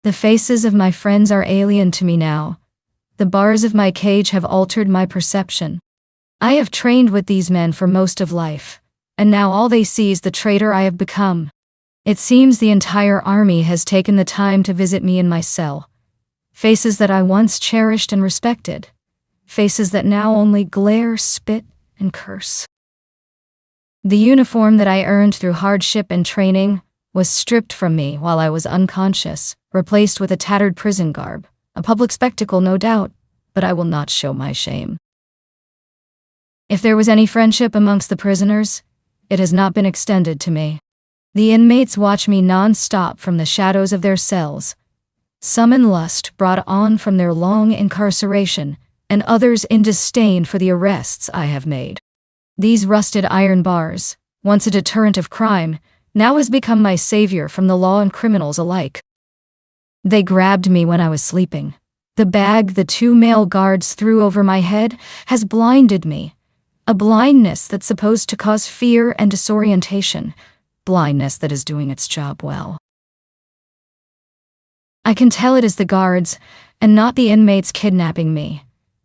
The faces of my friends are alien to me now. The bars of my cage have altered my perception. I have trained with these men for most of life, and now all they see is the traitor I have become. It seems the entire army has taken the time to visit me in my cell. Faces that I once cherished and respected. Faces that now only glare, spit, and curse. The uniform that I earned through hardship and training was stripped from me while I was unconscious, replaced with a tattered prison garb. A public spectacle, no doubt, but I will not show my shame. If there was any friendship amongst the prisoners, it has not been extended to me. The inmates watch me non-stop from the shadows of their cells. Some in lust brought on from their long incarceration, and others in disdain for the arrests I have made. These rusted iron bars, once a deterrent of crime, now has become my savior from the law and criminals alike. They grabbed me when I was sleeping. The bag the 2 male guards threw over my head has blinded me. A blindness that's supposed to cause fear and disorientation. Blindness that is doing its job well. I can tell it is the guards, and not the inmates kidnapping me.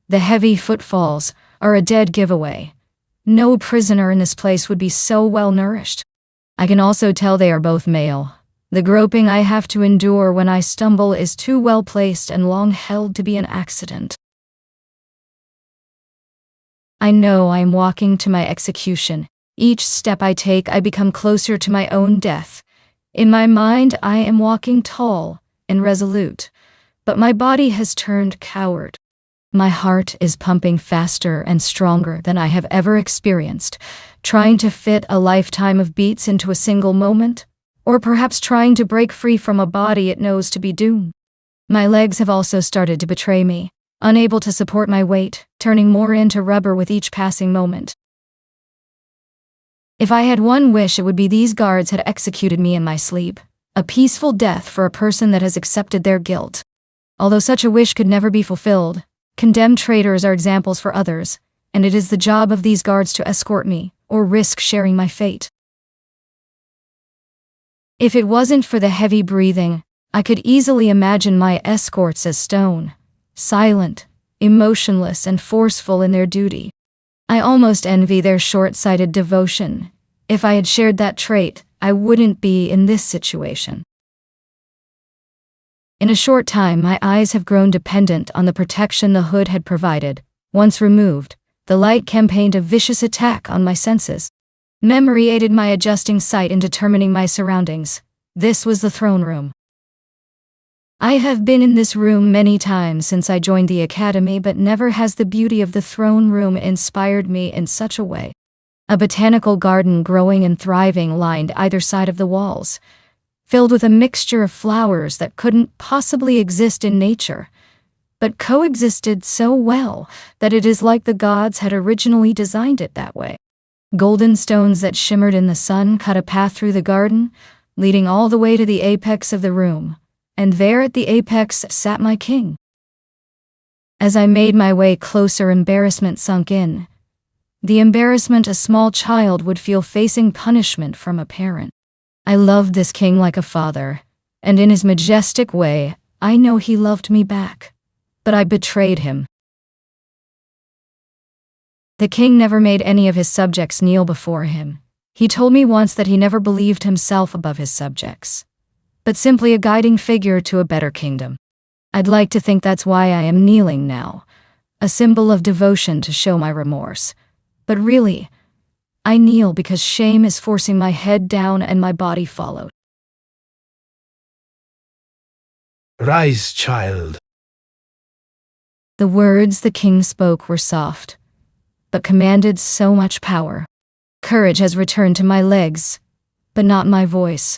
The heavy footfalls are a dead giveaway. No prisoner in this place would be so well nourished. I can also tell they are both male. The groping I have to endure when I stumble is too well placed and long held to be an accident. I know I am walking to my execution. Each step I take, I become closer to my own death. In my mind, I am walking tall and resolute, but my body has turned coward. My heart is pumping faster and stronger than I have ever experienced, trying to fit a lifetime of beats into a single moment, or perhaps trying to break free from a body it knows to be doomed. My legs have also started to betray me, unable to support my weight, turning more into rubber with each passing moment. If I had one wish, it would be these guards had executed me in my sleep, a peaceful death for a person that has accepted their guilt. Although such a wish could never be fulfilled, condemned traitors are examples for others, and it is the job of these guards to escort me, or risk sharing my fate. If it wasn't for the heavy breathing, I could easily imagine my escorts as stone, silent, emotionless, and forceful in their duty. I almost envy their short-sighted devotion. If I had shared that trait, I wouldn't be in this situation. In a short time, my eyes have grown dependent on the protection the hood had provided. Once removed, the light campaigned a vicious attack on my senses. Memory aided my adjusting sight in determining my surroundings. This was the throne room. I have been in this room many times since I joined the academy, but never has the beauty of the throne room inspired me in such a way. A botanical garden growing and thriving lined either side of the walls, filled with a mixture of flowers that couldn't possibly exist in nature, but coexisted so well that it is like the gods had originally designed it that way. Golden stones that shimmered in the sun cut a path through the garden, leading all the way to the apex of the room, and there at the apex sat my king. As I made my way closer, embarrassment sunk in. The embarrassment a small child would feel facing punishment from a parent. I loved this king like a father, and in his majestic way, I know he loved me back. But I betrayed him. The king never made any of his subjects kneel before him. He told me once that he never believed himself above his subjects, but simply a guiding figure to a better kingdom. I'd like to think that's why I am kneeling now, a symbol of devotion to show my remorse. But really, I kneel because shame is forcing my head down and my body followed. Rise, child. The words the king spoke were soft, but commanded so much power. Courage has returned to my legs, but not my voice.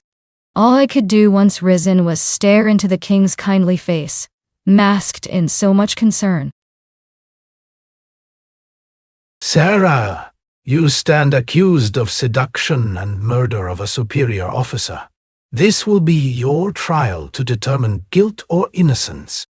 All I could do once risen was stare into the king's kindly face, masked in so much concern. Sarah, you stand accused of seduction and murder of a superior officer. This will be your trial to determine guilt or innocence.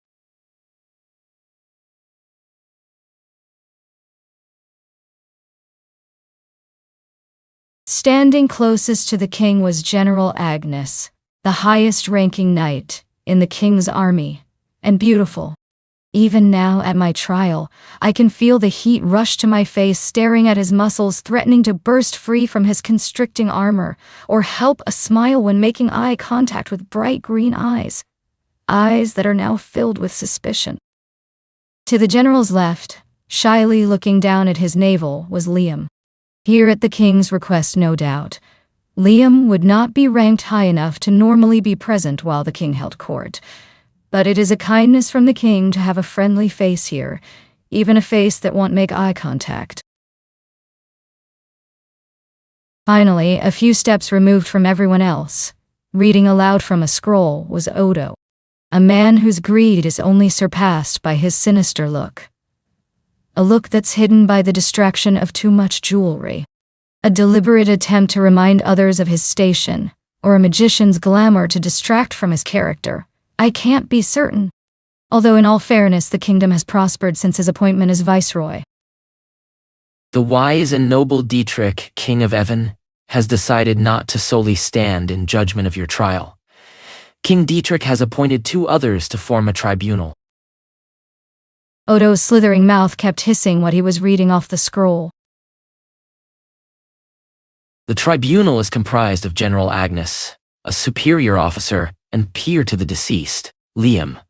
Standing closest to the king was General Agnes, the highest-ranking knight in the king's army, and beautiful. Even now at my trial, I can feel the heat rush to my face, staring at his muscles threatening to burst free from his constricting armor, or help a smile when making eye contact with bright green eyes. Eyes that are now filled with suspicion. To the general's left, shyly looking down at his navel, was Liam. Here at the king's request, no doubt. Liam would not be ranked high enough to normally be present while the king held court. But it is a kindness from the king to have a friendly face here, even a face that won't make eye contact. Finally, a few steps removed from everyone else, reading aloud from a scroll, was Odo, a man whose greed is only surpassed by his sinister look. A look that's hidden by the distraction of too much jewelry. A deliberate attempt to remind others of his station, or a magician's glamour to distract from his character. I can't be certain. Although in all fairness, the kingdom has prospered since his appointment as viceroy. The wise and noble Dietrich, King of Evan, has decided not to solely stand in judgment of your trial. King Dietrich has appointed 2 others to form a tribunal. Odo's slithering mouth kept hissing what he was reading off the scroll. The tribunal is comprised of General Agnes, a superior officer and peer to the deceased, Liam,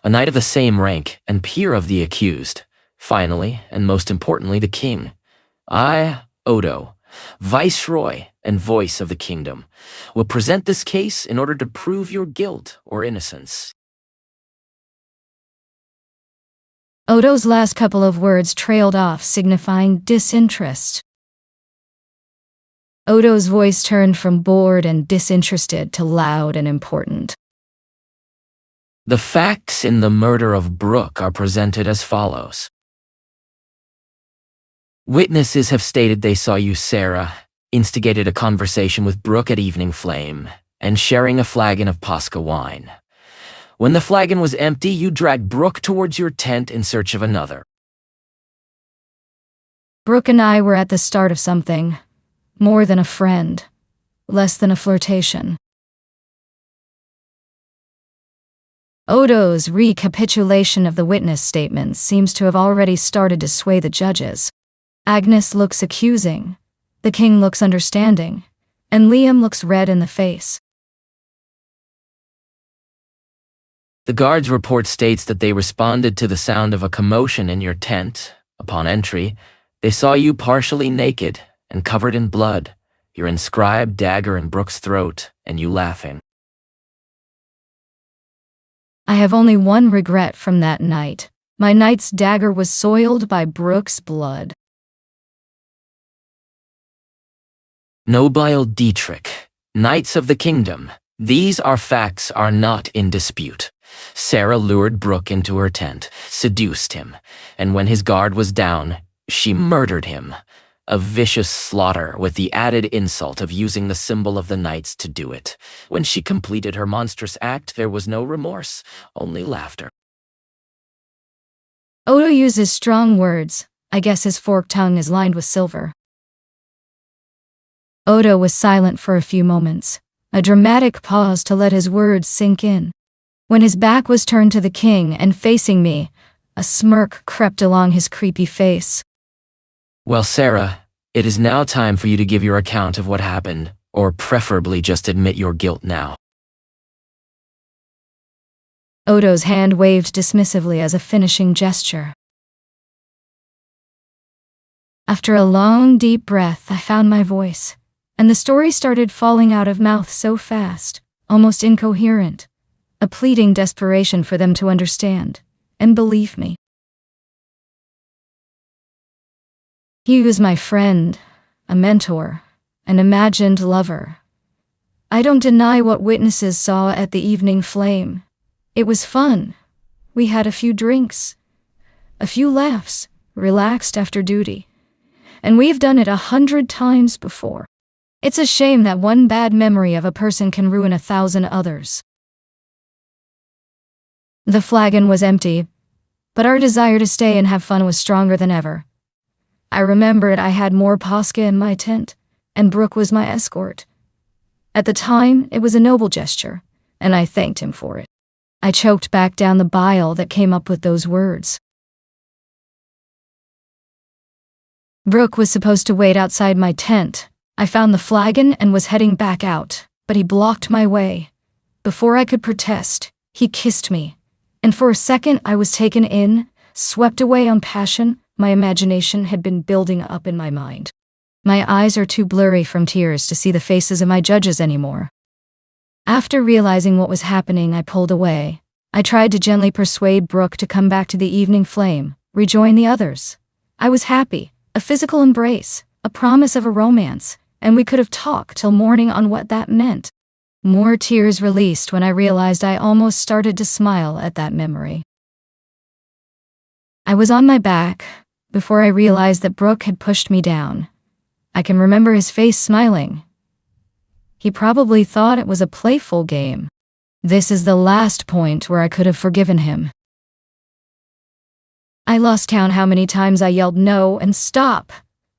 a knight of the same rank and peer of the accused. Finally, and most importantly, the king. I, Odo, viceroy and voice of the kingdom, will present this case in order to prove your guilt or innocence. Odo's last couple of words trailed off, signifying disinterest. Odo's voice turned from bored and disinterested to loud and important. The facts in the murder of Brooke are presented as follows. Witnesses have stated they saw you, Sarah, instigated a conversation with Brooke at Evening Flame, and sharing a flagon of Posca wine. When the flagon was empty, you dragged Brooke towards your tent in search of another. Brooke and I were at the start of something. More than a friend. Less than a flirtation. Odo's recapitulation of the witness statements seems to have already started to sway the judges. Agnes looks accusing, the king looks understanding, and Liam looks red in the face. The guard's report states that they responded to the sound of a commotion in your tent. Upon entry, they saw you partially naked and covered in blood, your inscribed dagger in Brooke's throat, and you laughing. I have only one regret from that night. My knight's dagger was soiled by Brooke's blood. Nobile Dietrich, knights of the kingdom, these facts are not in dispute. Sarah lured Brooke into her tent, seduced him, and when his guard was down, she murdered him. A vicious slaughter with the added insult of using the symbol of the knights to do it. When she completed her monstrous act, there was no remorse, only laughter. Odo uses strong words. I guess his forked tongue is lined with silver. Odo was silent for a few moments, a dramatic pause to let his words sink in. When his back was turned to the king and facing me, a smirk crept along his creepy face. Well, Sarah, it is now time for you to give your account of what happened, or preferably just admit your guilt now. Odo's hand waved dismissively as a finishing gesture. After a long, deep breath, I found my voice, and the story started falling out of mouth so fast, almost incoherent, a pleading desperation for them to understand and believe me. He was my friend, a mentor, an imagined lover. I don't deny what witnesses saw at the Evening Flame. It was fun. We had a few drinks, a few laughs, relaxed after duty. And we've done it 100 times before. It's a shame that one bad memory of a person can ruin 1,000 others. The flagon was empty, but our desire to stay and have fun was stronger than ever. I remembered I had more Posca in my tent, and Brooke was my escort. At the time, it was a noble gesture, and I thanked him for it. I choked back down the bile that came up with those words. Brooke was supposed to wait outside my tent. I found the flagon and was heading back out, but he blocked my way. Before I could protest, he kissed me. And for a second I was taken in, swept away on passion. My imagination had been building up in my mind. My eyes are too blurry from tears to see the faces of my judges anymore. After realizing what was happening, I pulled away. I tried to gently persuade Brooke to come back to the evening flame, rejoin the others. I was happy, a physical embrace, a promise of a romance, and we could have talked till morning on what that meant. More tears released when I realized I almost started to smile at that memory. I was on my back before I realized that Brooke had pushed me down. I can remember his face smiling. He probably thought it was a playful game. This is the last point where I could have forgiven him. I lost count how many times I yelled no and stop,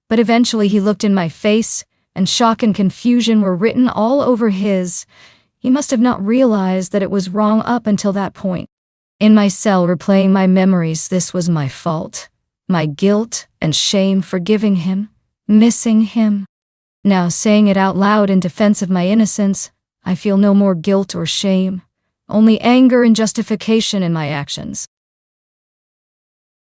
but eventually he looked in my face, and shock and confusion were written all over his. He must have not realized that it was wrong up until that point. In my cell, replaying my memories, this was my fault. My guilt and shame for giving him, missing him. Now saying it out loud in defense of my innocence, I feel no more guilt or shame, only anger and justification in my actions.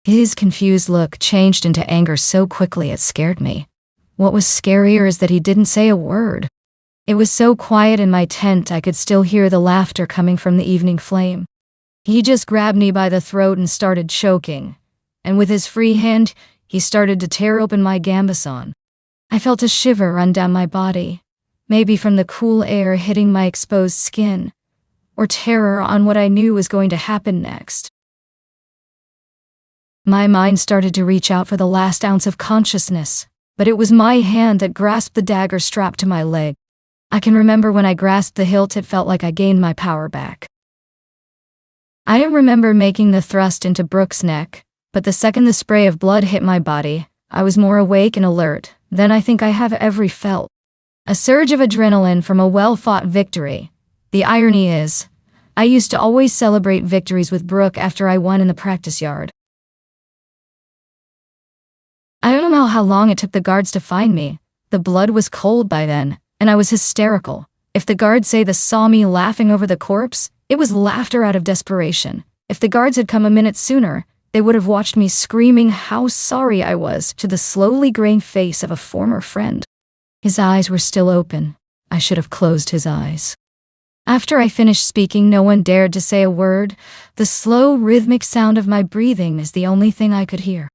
His confused look changed into anger so quickly it scared me. What was scarier is that he didn't say a word. It was so quiet in my tent I could still hear the laughter coming from the evening flame. He just grabbed me by the throat and started choking, and with his free hand, he started to tear open my gambeson. I felt a shiver run down my body, maybe from the cool air hitting my exposed skin, or terror on what I knew was going to happen next. My mind started to reach out for the last ounce of consciousness, but it was my hand that grasped the dagger strapped to my leg. I can remember when I grasped the hilt, it felt like I gained my power back. I don't remember making the thrust into Brooke's neck, but the second the spray of blood hit my body, I was more awake and alert than I think I have ever felt. A surge of adrenaline from a well-fought victory. The irony is, I used to always celebrate victories with Brooke after I won in the practice yard. I don't know how long it took the guards to find me. The blood was cold by then, and I was hysterical. If the guards say they saw me laughing over the corpse, it was laughter out of desperation. If the guards had come a minute sooner, they would have watched me screaming how sorry I was to the slowly graying face of a former friend. His eyes were still open. I should have closed his eyes. After I finished speaking, no one dared to say a word. The slow, rhythmic sound of my breathing is the only thing I could hear.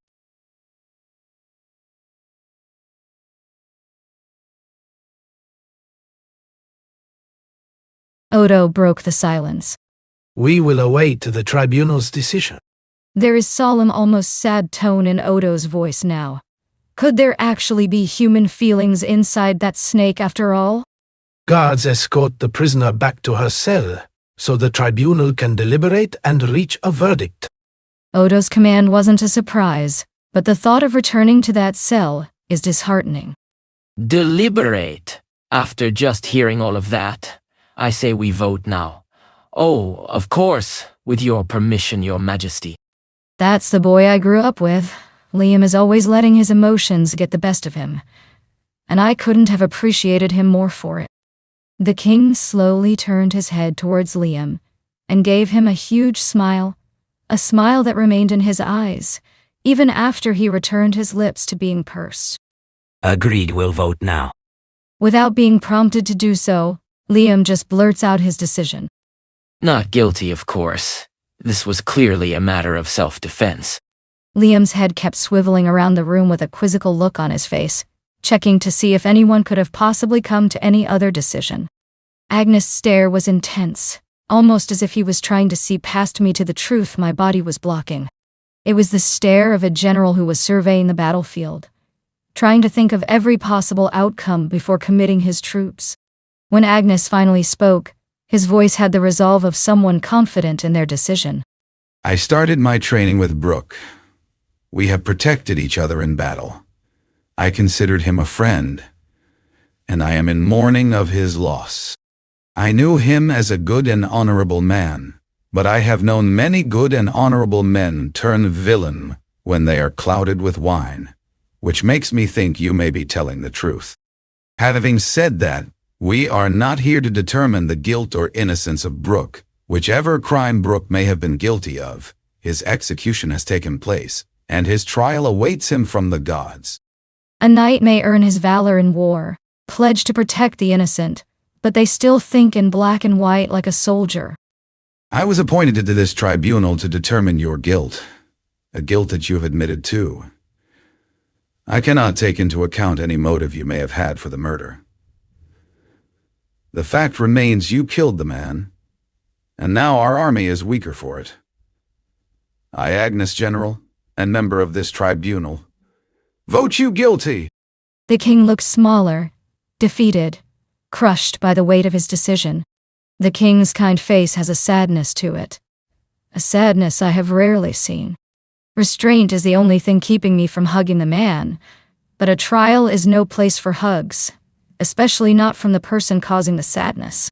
Odo broke the silence. We will await the tribunal's decision. There is solemn, almost sad tone in Odo's voice now. Could there actually be human feelings inside that snake after all? Guards escort the prisoner back to her cell, so the tribunal can deliberate and reach a verdict. Odo's command wasn't a surprise, but the thought of returning to that cell is disheartening. Deliberate. After just hearing all of that, I say we vote now. Oh, of course, with your permission, Your Majesty. That's the boy I grew up with. Liam is always letting his emotions get the best of him, and I couldn't have appreciated him more for it. The king slowly turned his head towards Liam and gave him a huge smile, a smile that remained in his eyes, even after he returned his lips to being pursed. Agreed, we'll vote now. Without being prompted to do so, Liam just blurts out his decision. Not guilty, of course. This was clearly a matter of self-defense. Liam's head kept swiveling around the room with a quizzical look on his face, checking to see if anyone could have possibly come to any other decision. Agnes' stare was intense, almost as if he was trying to see past me to the truth my body was blocking. It was the stare of a general who was surveying the battlefield, trying to think of every possible outcome before committing his troops. When Agnes finally spoke, his voice had the resolve of someone confident in their decision. I started my training with Brooke. We have protected each other in battle. I considered him a friend, and I am in mourning of his loss. I knew him as a good and honorable man, But I have known many good and honorable men turn villain when they are clouded with wine, which makes me think you may be telling the truth. Having said that, we are not here to determine the guilt or innocence of Brooke. Whichever crime Brooke may have been guilty of, his execution has taken place, and his trial awaits him from the gods. A knight may earn his valor in war, pledge to protect the innocent, but they still think in black and white like a soldier. I was appointed to this tribunal to determine your guilt, a guilt that you have admitted to. I cannot take into account any motive you may have had for the murder. The fact remains you killed the man, and now our army is weaker for it. I, Agnes General, and member of this tribunal, vote you guilty. The king looks smaller, defeated, crushed by the weight of his decision. The king's kind face has a sadness to it, a sadness I have rarely seen. Restraint is the only thing keeping me from hugging the man, but a trial is no place for hugs, especially not from the person causing the sadness.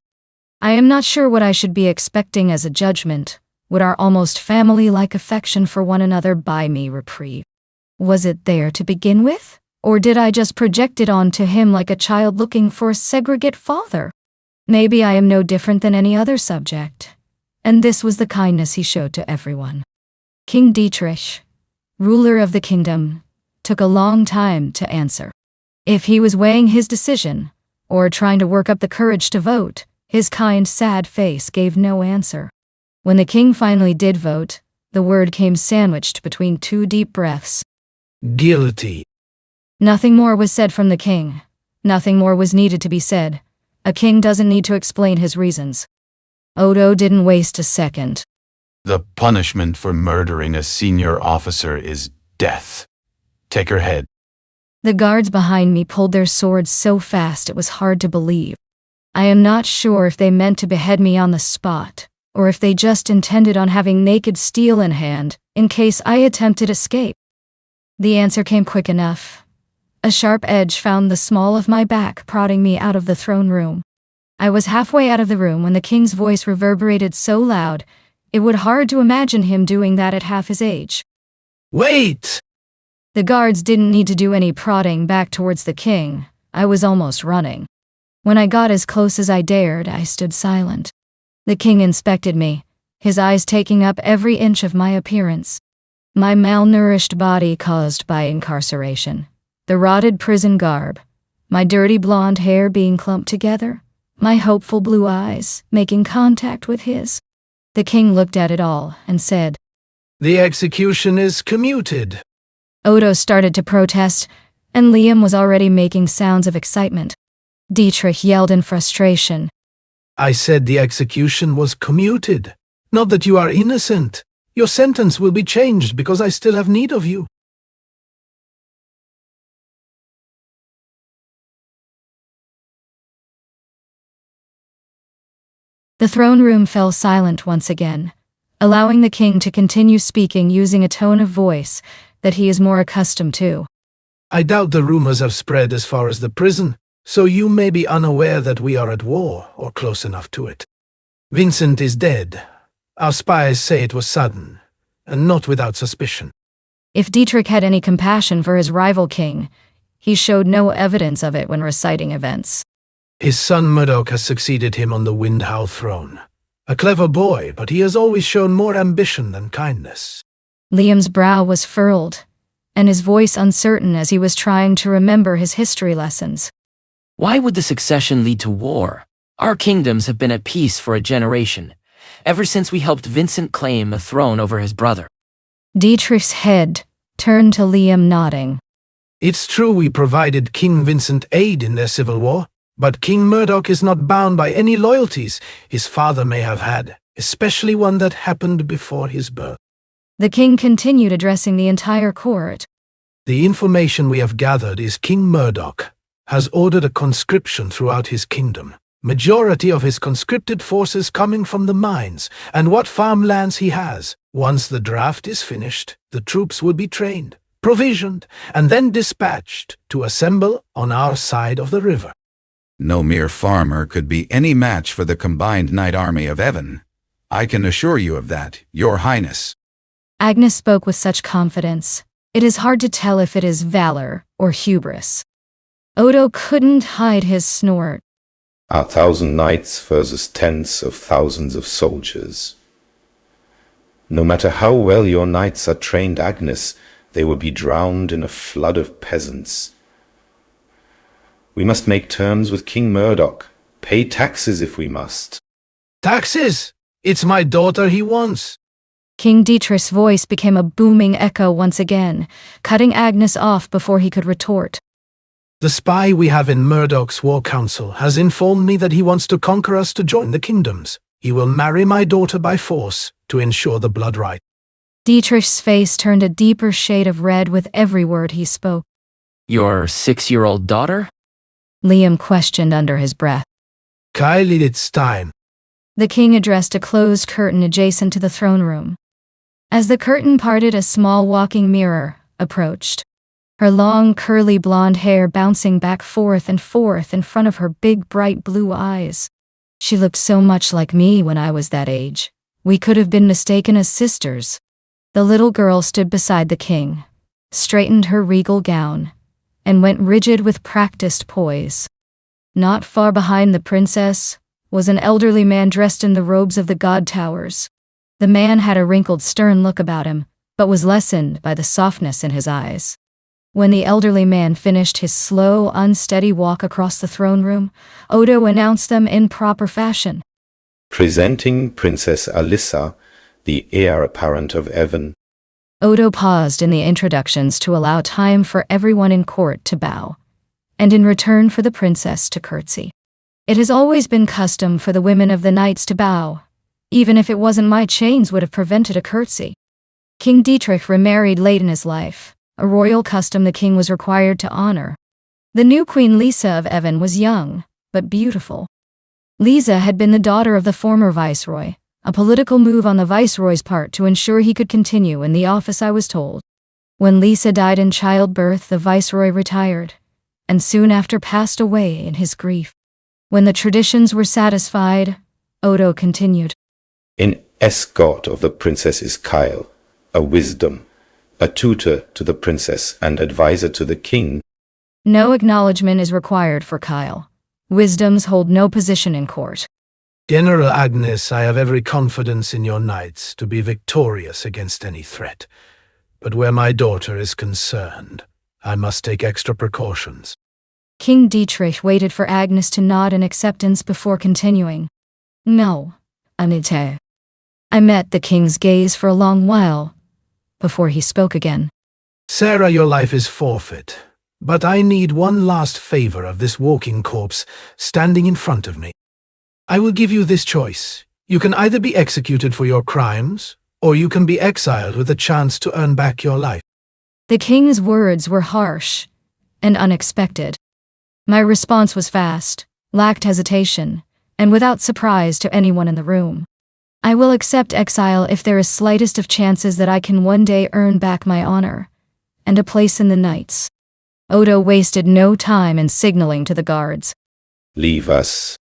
I am not sure what I should be expecting as a judgment. Would our almost family-like affection for one another buy me reprieve? Was it there to begin with? Or did I just project it onto him like a child looking for a segregate father? Maybe I am no different than any other subject, and this was the kindness he showed to everyone. King Dietrich, ruler of the kingdom, took a long time to answer. If he was weighing his decision, or trying to work up the courage to vote, his kind, sad face gave no answer. When the king finally did vote, the word came sandwiched between two deep breaths. Guilty. Nothing more was said from the king. Nothing more was needed to be said. A king doesn't need to explain his reasons. Odo didn't waste a second. The punishment for murdering a senior officer is death. Take her head. The guards behind me pulled their swords so fast it was hard to believe. I am not sure if they meant to behead me on the spot, or if they just intended on having naked steel in hand, in case I attempted escape. The answer came quick enough. A sharp edge found the small of my back, prodding me out of the throne room. I was halfway out of the room when the king's voice reverberated so loud, it would hard to imagine him doing that at half his age. Wait! The guards didn't need to do any prodding back towards the king. I was almost running. When I got as close as I dared, I stood silent. The king inspected me, his eyes taking up every inch of my appearance. My malnourished body caused by incarceration, the rotted prison garb, my dirty blonde hair being clumped together, my hopeful blue eyes making contact with his. The king looked at it all and said, The execution is commuted. Odo started to protest, and Liam was already making sounds of excitement. Dietrich yelled in frustration. I said the execution was commuted, not that you are innocent. Your sentence will be changed because I still have need of you. The throne room fell silent once again, allowing the king to continue speaking using a tone of voice that he is more accustomed to. I doubt the rumors have spread as far as the prison, so you may be unaware that we are at war or close enough to it. Vincent is dead. Our spies say it was sudden, and not without suspicion. If Dietrich had any compassion for his rival king, he showed no evidence of it when reciting events. His son Murdoch has succeeded him on the Windhow throne. A clever boy, but he has always shown more ambition than kindness. Liam's brow was furrowed, and his voice uncertain as he was trying to remember his history lessons. Why would the succession lead to war? Our kingdoms have been at peace for a generation, ever since we helped Vincent claim a throne over his brother. Dietrich's head turned to Liam, nodding. It's true we provided King Vincent aid in their civil war, but King Murdoch is not bound by any loyalties his father may have had, especially one that happened before his birth. The king continued, addressing the entire court. The information we have gathered is King Murdoch has ordered a conscription throughout his kingdom. Majority of his conscripted forces coming from the mines and what farmlands he has. Once the draft is finished, the troops will be trained, provisioned, and then dispatched to assemble on our side of the river. No mere farmer could be any match for the combined knight army of Evan. I can assure you of that, Your Highness. Agnes spoke with such confidence. It is hard to tell if it is valor or hubris. Odo couldn't hide his snort. 1,000 knights versus tens of thousands of soldiers. No matter how well your knights are trained, Agnes, they will be drowned in a flood of peasants. We must make terms with King Murdoch, pay taxes if we must. Taxes! It's my daughter he wants. King Dietrich's voice became a booming echo once again, cutting Agnes off before he could retort. The spy we have in Murdoch's war council has informed me that he wants to conquer us to join the kingdoms. He will marry my daughter by force to ensure the blood right. Dietrich's face turned a deeper shade of red with every word he spoke. Your 6-year-old daughter? Liam questioned under his breath. Kylie, it's time. The king addressed a closed curtain adjacent to the throne room. As the curtain parted, a small walking mirror approached. Her long, curly blonde hair bouncing back forth and forth in front of her big, bright blue eyes. She looked so much like me when I was that age. We could have been mistaken as sisters. The little girl stood beside the king, straightened her regal gown, and went rigid with practiced poise. Not far behind the princess was an elderly man dressed in the robes of the god towers. The man had a wrinkled, stern look about him, but was lessened by the softness in his eyes. When the elderly man finished his slow, unsteady walk across the throne room, Odo announced them in proper fashion. Presenting Princess Alyssa, the heir apparent of Evan. Odo paused in the introductions to allow time for everyone in court to bow, and in return for the princess to curtsy. It has always been custom for the women of the knights to bow. Even if it wasn't, my chains would have prevented a curtsy. King Dietrich remarried late in his life, a royal custom the king was required to honor. The new Queen Lisa of Evan was young, but beautiful. Lisa had been the daughter of the former viceroy, a political move on the viceroy's part to ensure he could continue in the office, I was told. When Lisa died in childbirth, the viceroy retired, and soon after passed away in his grief. When the traditions were satisfied, Odo continued. In escort of the princess is Kyle, a wisdom, a tutor to the princess and advisor to the king. No acknowledgement is required for Kyle. Wisdoms hold no position in court. General Agnes, I have every confidence in your knights to be victorious against any threat. But where my daughter is concerned, I must take extra precautions. King Dietrich waited for Agnes to nod in acceptance before continuing. No, Anite. I met the king's gaze for a long while before he spoke again. Sarah, your life is forfeit, but I need one last favor of this walking corpse standing in front of me. I will give you this choice. You can either be executed for your crimes, or you can be exiled with a chance to earn back your life. The king's words were harsh and unexpected. My response was fast, lacked hesitation, and without surprise to anyone in the room. I will accept exile if there is slightest of chances that I can one day earn back my honor and a place in the knights. Odo wasted no time in signaling to the guards. Leave us.